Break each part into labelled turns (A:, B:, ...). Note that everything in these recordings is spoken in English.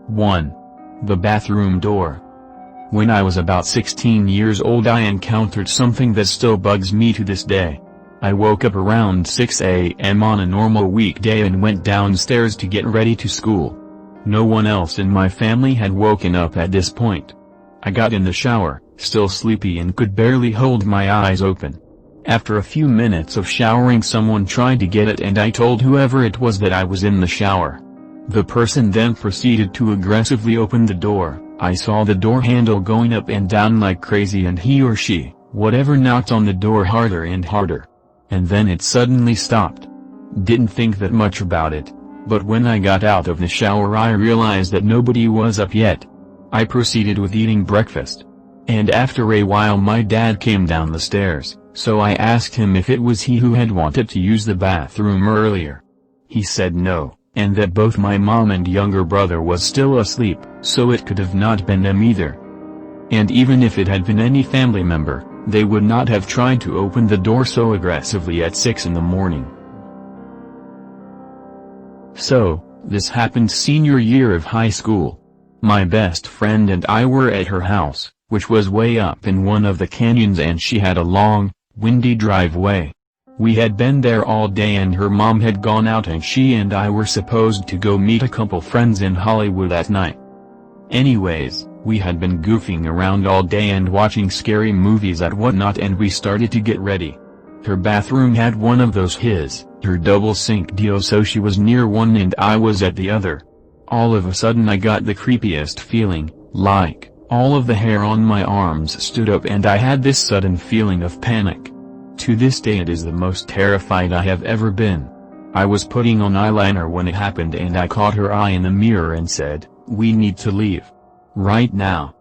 A: 1. The bathroom door. When I was about 16 years old, I encountered something that still bugs me to this day. I woke up around 6 a.m. on a normal weekday and went downstairs to get ready to school. No one else in my family had woken up at this point. I got in the shower, still sleepy and could barely hold my eyes open. After a few minutes of showering, someone tried to get it and I told whoever it was that I was in the shower. The person then proceeded to aggressively open the door. I saw the door handle going up and down like crazy and he or she, whatever, knocked on the door harder and harder. And then it suddenly stopped. Didn't think that much about it, but when I got out of the shower I realized that nobody was up yet. I proceeded with eating breakfast. And after a while my dad came down the stairs, so I asked him if it was he who had wanted to use the bathroom earlier. He said no, and that both my mom and younger brother was still asleep, so it could have not been them either. And even if it had been any family member, they would not have tried to open the door so aggressively at 6 in the morning. So, this happened senior year of high school. My best friend and I were at her house, which was way up in one of the canyons, and she had a long, windy driveway. We had been there all day and her mom had gone out and she and I were supposed to go meet a couple friends in Hollywood at night. Anyways, we had been goofing around all day and watching scary movies and whatnot, and we started to get ready. Her bathroom had one of those her double sink deals, so she was near one and I was at the other. All of a sudden I got the creepiest feeling, like all of the hair on my arms stood up and I had this sudden feeling of panic. To this day it is the most terrified I have ever been. I was putting on eyeliner when it happened and I caught her eye in the mirror and said, "We need to leave. Right now."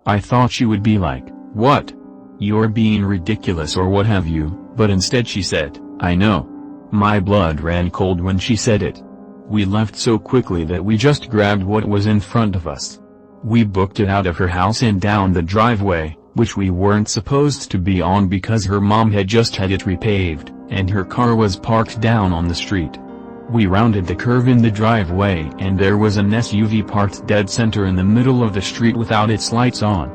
A: I thought she would be like, "What? You're being ridiculous," or what have you, but instead she said, "I know." My blood ran cold when she said it. We left so quickly that we just grabbed what was in front of us. We booked it out of her house and down the driveway, which we weren't supposed to be on because her mom had just had it repaved, and her car was parked down on the street. We rounded the curve in the driveway and there was an SUV parked dead center in the middle of the street without its lights on.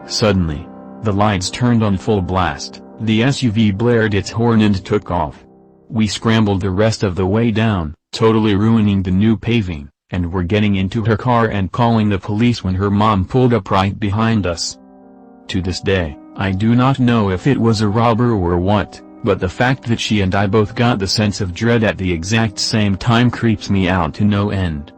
A: Suddenly, the lights turned on full blast, the SUV blared its horn and took off. We scrambled the rest of the way down, totally ruining the new paving, and were getting into her car and calling the police when her mom pulled up right behind us. To this day, I do not know if it was a robber or what, but the fact that she and I both got the sense of dread at the exact same time creeps me out to no end.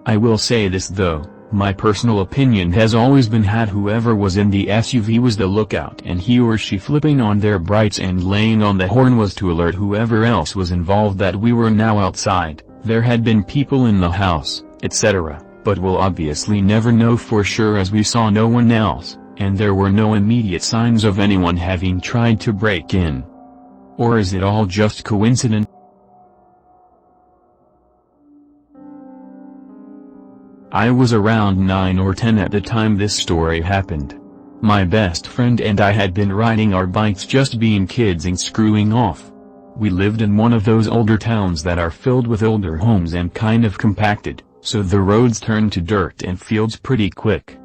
A: I will say this though, my personal opinion has always been that whoever was in the SUV was the lookout and he or she flipping on their brights and laying on the horn was to alert whoever else was involved that we were now outside, there had been people in the house, etc., but we'll obviously never know for sure as we saw no one else, and there were no immediate signs of anyone having tried to break in. Or is it all just coincidence? I was around 9 or 10 at the time this story happened. My best friend and I had been riding our bikes, just being kids and screwing off. We lived in one of those older towns that are filled with older homes and kind of compacted, so the roads turned to dirt and fields pretty quick.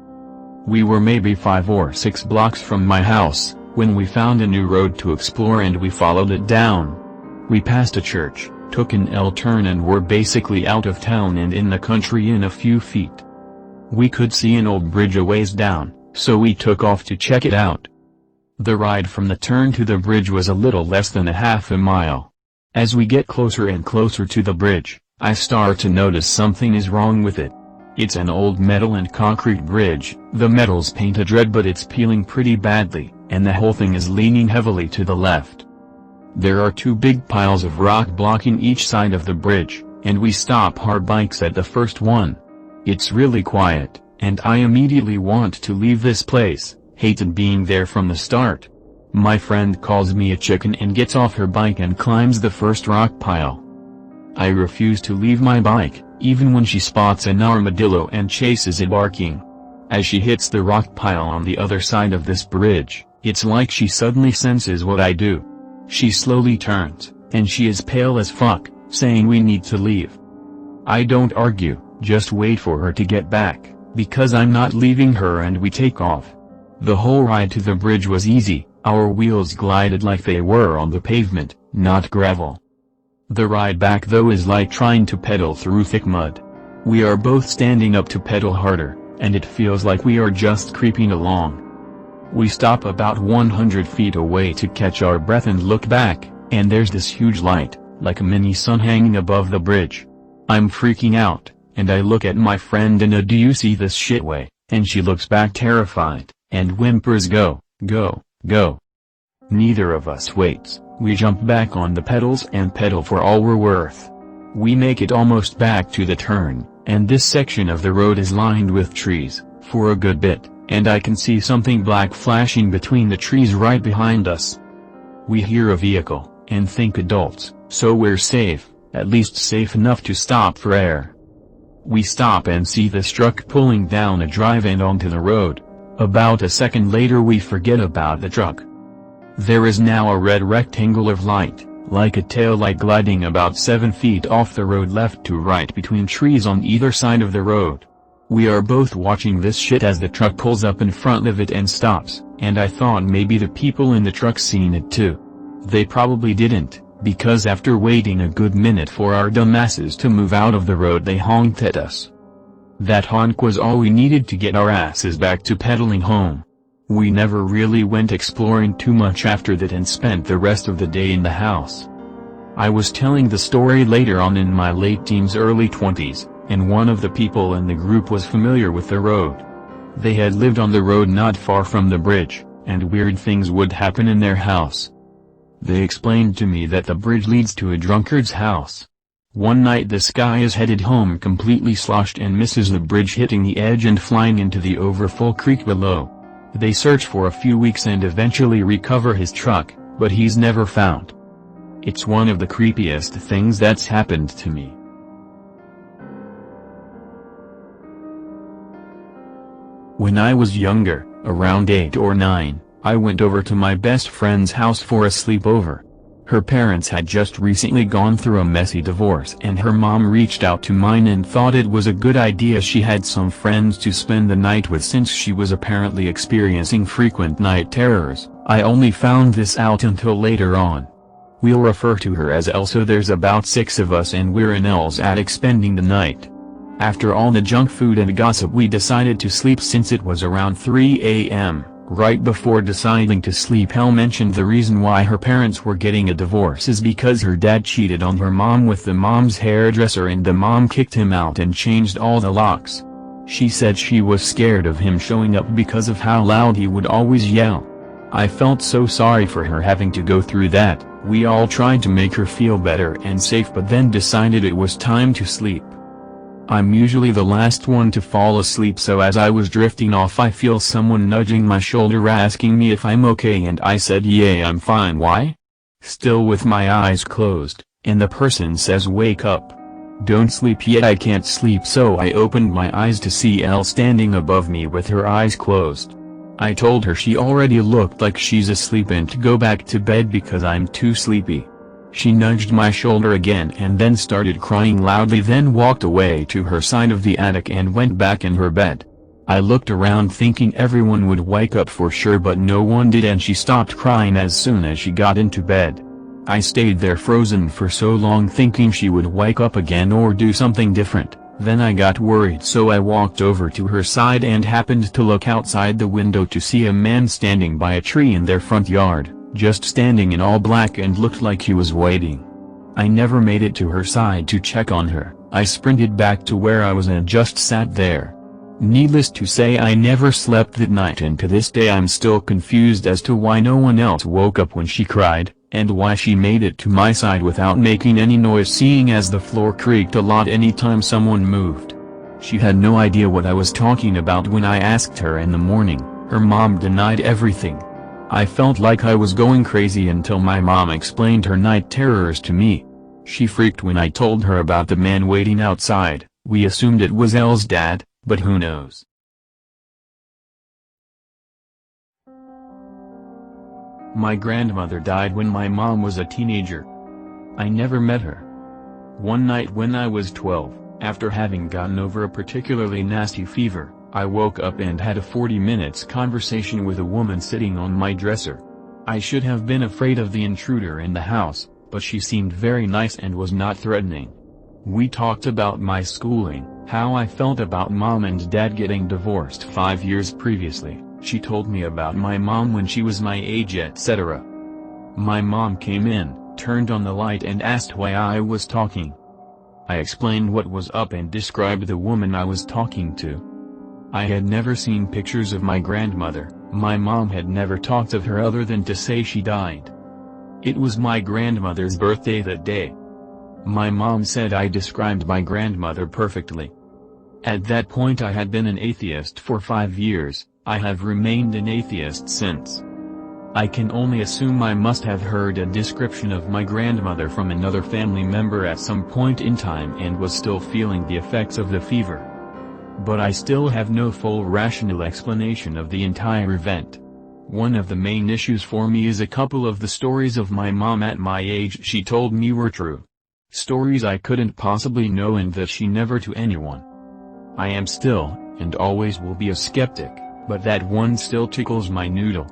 A: We were maybe 5 or 6 blocks from my house, when we found a new road to explore and we followed it down. We passed a church, took an L-turn and were basically out of town and in the country in a few feet. We could see an old bridge a ways down, so we took off to check it out. The ride from the turn to the bridge was a little less than a half a mile. As we get closer and closer to the bridge, I start to notice something is wrong with it. It's an old metal and concrete bridge, the metal's painted red but it's peeling pretty badly, and the whole thing is leaning heavily to the left. There are 2 big piles of rock blocking each side of the bridge, and we stop our bikes at the first one. It's really quiet, and I immediately want to leave this place, hated being there from the start. My friend calls me a chicken and gets off her bike and climbs the first rock pile. I refuse to leave my bike, even when she spots an armadillo and chases it barking. As she hits the rock pile on the other side of this bridge, it's like she suddenly senses what I do. She slowly turns, and she is pale as fuck, saying we need to leave. I don't argue, Just wait for her to get back, because I'm not leaving her, and we take off. The whole ride to the bridge was easy, our wheels glided like they were on the pavement, not gravel. The ride back though is like trying to pedal through thick mud. We are both standing up to pedal harder, and it feels like we are just creeping along. We stop about 100 feet away to catch our breath and look back, and there's this huge light, like a mini sun hanging above the bridge. I'm freaking out, and I look at my friend and "Do you see this shit way?" And she looks back terrified, and whimpers "Go, go, go." Neither of us waits, we jump back on the pedals and pedal for all we're worth. We make it almost back to the turn, and this section of the road is lined with trees, for a good bit, and I can see something black flashing between the trees right behind us. We hear a vehicle, and think adults, so we're safe, at least safe enough to stop for air. We stop and see this truck pulling down a drive and onto the road. About a second later we forget about the truck. There is now a red rectangle of light, like a taillight gliding about 7 feet off the road left to right between trees on either side of the road. We are both watching this shit as the truck pulls up in front of it and stops, and I thought maybe the people in the truck seen it too. They probably didn't, because after waiting a good minute for our dumbasses to move out of the road they honked at us. That honk was all we needed to get our asses back to pedaling home. We never really went exploring too much after that and spent the rest of the day in the house. I was telling the story later on in my late teens early 20s, and one of the people in the group was familiar with the road. They had lived on the road not far from the bridge, and weird things would happen in their house. They explained to me that the bridge leads to a drunkard's house. One night this guy is headed home completely sloshed and misses the bridge, hitting the edge and flying into the overfull creek below. They search for a few weeks and eventually recover his truck, but he's never found. It's one of the creepiest things that's happened to me. When I was younger, around 8 or 9, I went over to my best friend's house for a sleepover. Her parents had just recently gone through a messy divorce and her mom reached out to mine and thought it was a good idea she had some friends to spend the night with since she was apparently experiencing frequent night terrors. I only found this out until later on. We'll refer to her as Elle. So there's about 6 of us and we're in Elle's attic spending the night. After all the junk food and gossip we decided to sleep since it was around 3 a.m. Right before deciding to sleep, Elle mentioned the reason why her parents were getting a divorce is because her dad cheated on her mom with the mom's hairdresser and the mom kicked him out and changed all the locks. She said she was scared of him showing up because of how loud he would always yell. I felt so sorry for her having to go through that. We all tried to make her feel better and safe but then decided it was time to sleep. I'm usually the last one to fall asleep, so as I was drifting off I feel someone nudging my shoulder asking me if I'm okay and I said yeah I'm fine. Why? Still with my eyes closed, and the person says wake up. Don't sleep yet. I can't sleep, so I opened my eyes to see Elle standing above me with her eyes closed. I told her she already looked like she's asleep and to go back to bed because I'm too sleepy. She nudged my shoulder again and then started crying loudly, then walked away to her side of the attic and went back in her bed. I looked around thinking everyone would wake up for sure, but no one did, and she stopped crying as soon as she got into bed. I stayed there frozen for so long thinking she would wake up again or do something different. Then I got worried, so I walked over to her side and happened to look outside the window to see a man standing by a tree in their front yard. Just standing in all black and looked like he was waiting. I never made it to her side to check on her. I sprinted back to where I was and just sat there. Needless to say, I never slept that night, and to this day I'm still confused as to why no one else woke up when she cried, and why she made it to my side without making any noise, seeing as the floor creaked a lot anytime someone moved. She had no idea what I was talking about when I asked her in the morning. Her mom denied everything. I felt like I was going crazy until my mom explained her night terrors to me. She freaked when I told her about the man waiting outside. We assumed it was Elle's dad, but who knows. My grandmother died when my mom was a teenager. I never met her. One night when I was 12, After having gotten over a particularly nasty fever, I woke up and had a 40 minutes conversation with a woman sitting on my dresser. I should have been afraid of the intruder in the house, but she seemed very nice and was not threatening. We talked about my schooling, how I felt about mom and dad getting divorced 5 years previously. She told me about my mom when she was my age, etc. My mom came in, turned on the light and asked why I was talking. I explained what was up and described the woman I was talking to. I had never seen pictures of my grandmother. My mom had never talked of her other than to say she died. It was my grandmother's birthday that day. My mom said I described my grandmother perfectly. At that point I had been an atheist for 5 years. I have remained an atheist since. I can only assume I must have heard a description of my grandmother from another family member at some point in time and was still feeling the effects of the fever. But I still have no full rational explanation of the entire event. One of the main issues for me is a couple of the stories of my mom at my age she told me were true. Stories I couldn't possibly know and that she never to anyone. I am still, and always will be a skeptic, but that one still tickles my noodle.